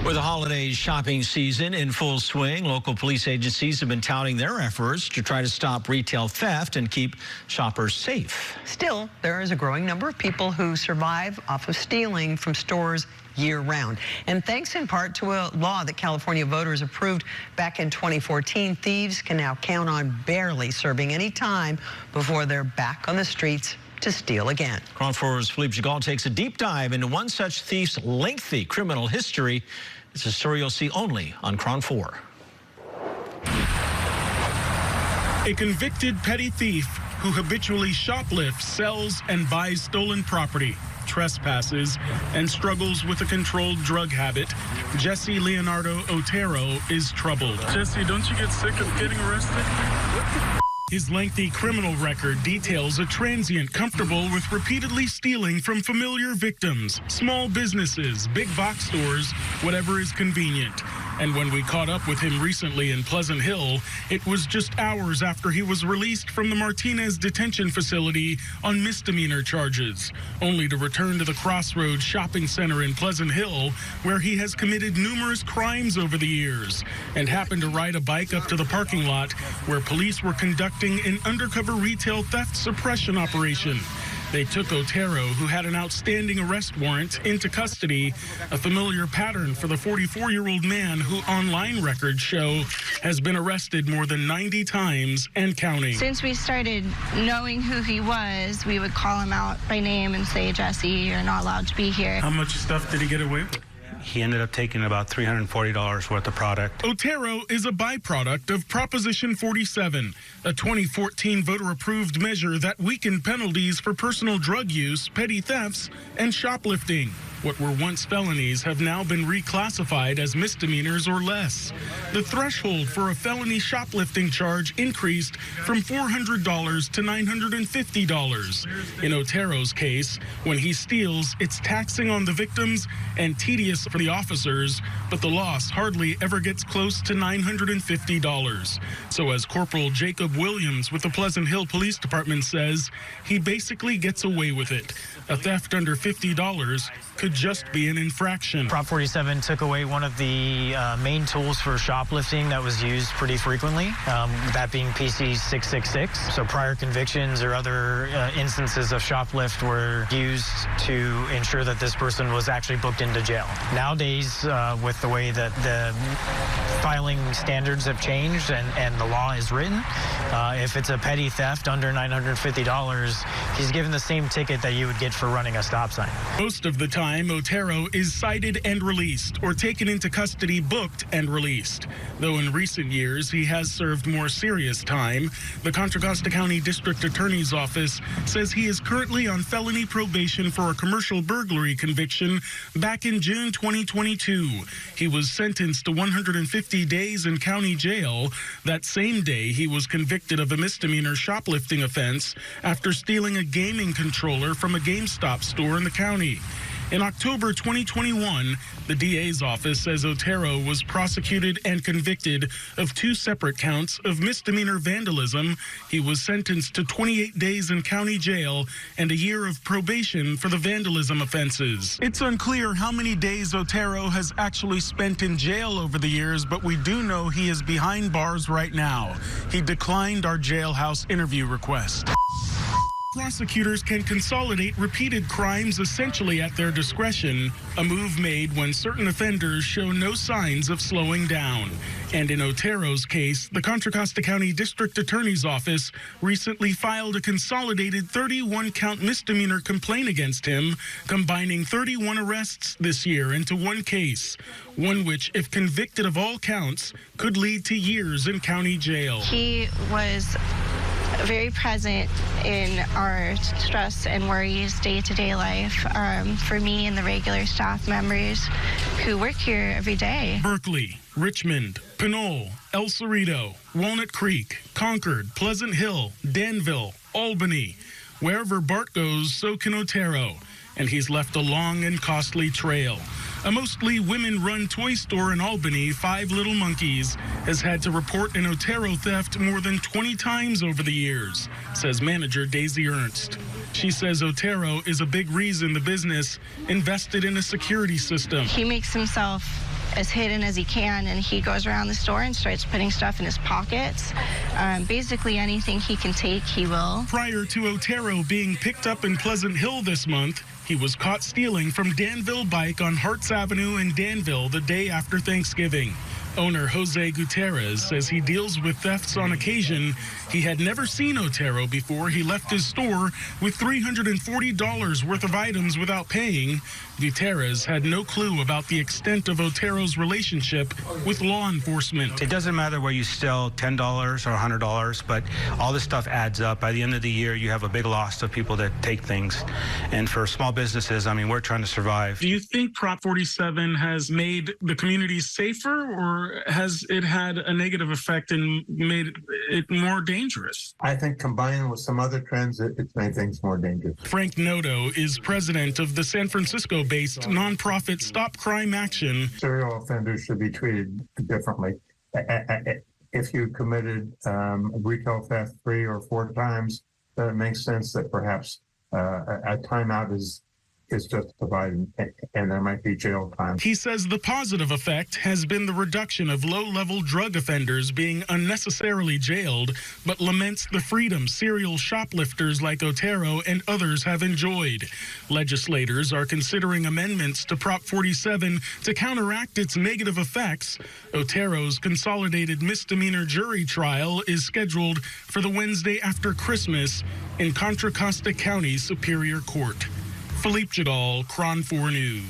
With the holiday shopping season in full swing, local police agencies have been touting their efforts to try to stop retail theft and keep shoppers safe. Still, there is a growing number of people who survive off of stealing from stores year-round. And thanks in part to a law that California voters approved back in 2014, thieves can now count on barely serving any time before they're back on the streets to steal again. KRON 4's Philippe Gigal takes a deep dive into one such thief's lengthy criminal history. It's a story you'll see only on KRON 4. A convicted petty thief who habitually shoplifts, sells, and buys stolen property, trespasses, and struggles with a controlled drug habit, Jesse Leonardo Otero is troubled. Jesse, don't you get sick of getting arrested? His lengthy criminal record details a transient comfortable with repeatedly stealing from familiar victims, small businesses, big box stores, whatever is convenient. And when we caught up with him recently in Pleasant Hill, it was just hours after he was released from the Martinez detention facility on misdemeanor charges, only to return to the Crossroads shopping center in Pleasant Hill, where he has committed numerous crimes over the years, and happened to ride a bike up to the parking lot where police were conducting an undercover retail theft suppression operation. They took Otero, who had an outstanding arrest warrant, into custody, a familiar pattern for the 44-year-old man who online records show has been arrested more than 90 times and counting. Since we started knowing who he was, we would call him out by name and say, Jesse, you're not allowed to be here. How much stuff did he get away with? He ended up taking about $340 worth of product. Otero is a byproduct of Proposition 47, a 2014 voter-approved measure that weakened penalties for personal drug use, petty thefts, and shoplifting. What were once felonies have now been reclassified as misdemeanors or less. The threshold for a felony shoplifting charge increased from $400 to $950. In Otero's case, when he steals, it's taxing on the victims and tedious for the officers, but the loss hardly ever gets close to $950. So as Corporal Jacob Williams with the Pleasant Hill Police Department says, he basically gets away with it. A theft under $50 could just be an infraction. Prop 47 took away one of the main tools for shoplifting that was used pretty frequently, that being PC 666. So prior convictions or other instances of shoplift were used to ensure that this person was actually booked into jail. Nowadays, with the way that the filing standards have changed and the law is written, if it's a petty theft under $950, he's given the same ticket that you would get for running a stop sign. Most of the time, Otero is cited and released, or taken into custody, booked, and released. Though in recent years, he has served more serious time. The Contra Costa County District Attorney's Office says he is currently on felony probation for a commercial burglary conviction back in June 2022. He was sentenced to 150 days in county jail. That same day, he was convicted of a misdemeanor shoplifting offense after stealing a gaming controller from a GameStop store in the county. In October 2021, the DA's office says Otero was prosecuted and convicted of 2 separate counts of misdemeanor vandalism. He was sentenced to 28 days in county jail and a year of probation for the vandalism offenses. It's unclear how many days Otero has actually spent in jail over the years, but we do know he is behind bars right now. He declined our jailhouse interview request. Prosecutors can consolidate repeated crimes essentially at their discretion, a move made when certain offenders show no signs of slowing down. And in Otero's case, the Contra Costa County District Attorney's Office recently filed a consolidated 31-count misdemeanor complaint against him, combining 31 arrests this year into one case, one which, if convicted of all counts, could lead to years in county jail. He was very present in our stress and worries day-to-day life for me and the regular staff members who work here every day. Berkeley, Richmond, Pinole, El Cerrito, Walnut Creek, Concord, Pleasant Hill, Danville, Albany. Wherever Bart goes, so can Otero, and he's left a long and costly trail. A mostly women-run toy store in Albany, Five Little Monkeys, has had to report an Otero theft more than 20 times over the years, says manager Daisy Ernst. She says Otero is a big reason the business invested in a security system. He makes himself as hidden as he can, and he goes around the store and starts putting stuff in his pockets. Basically anything he can take, he will. Prior to Otero being picked up in Pleasant Hill this month, he was caught stealing from Danville Bike on Harts Avenue in Danville the day after Thanksgiving. Owner Jose Gutierrez says he deals with thefts on occasion. He had never seen Otero before he left his store with $340 worth of items without paying. Gutierrez had no clue about the extent of Otero's relationship with law enforcement. It doesn't matter where you steal $10 or $100, but all this stuff adds up. By the end of the year, you have a big loss of people that take things. And for small businesses, I mean, we're trying to survive. Do you think Prop 47 has made the community safer, or has it had a negative effect and made it more dangerous? I think combining with some other trends, it's made things more dangerous. Frank Noto is president of the San Francisco-based nonprofit Stop Crime Action. Serial offenders should be treated differently. If you committed retail theft 3 or 4 times, then it makes sense that perhaps a timeout is just provided, and there might be jail time. He says the positive effect has been the reduction of low-level drug offenders being unnecessarily jailed, but laments the freedom serial shoplifters like Otero and others have enjoyed. Legislators are considering amendments to Prop 47 to counteract its negative effects. Otero's consolidated misdemeanor jury trial is scheduled for the Wednesday after Christmas in Contra Costa County Superior Court. Philippe Jadal, Cron 4 News.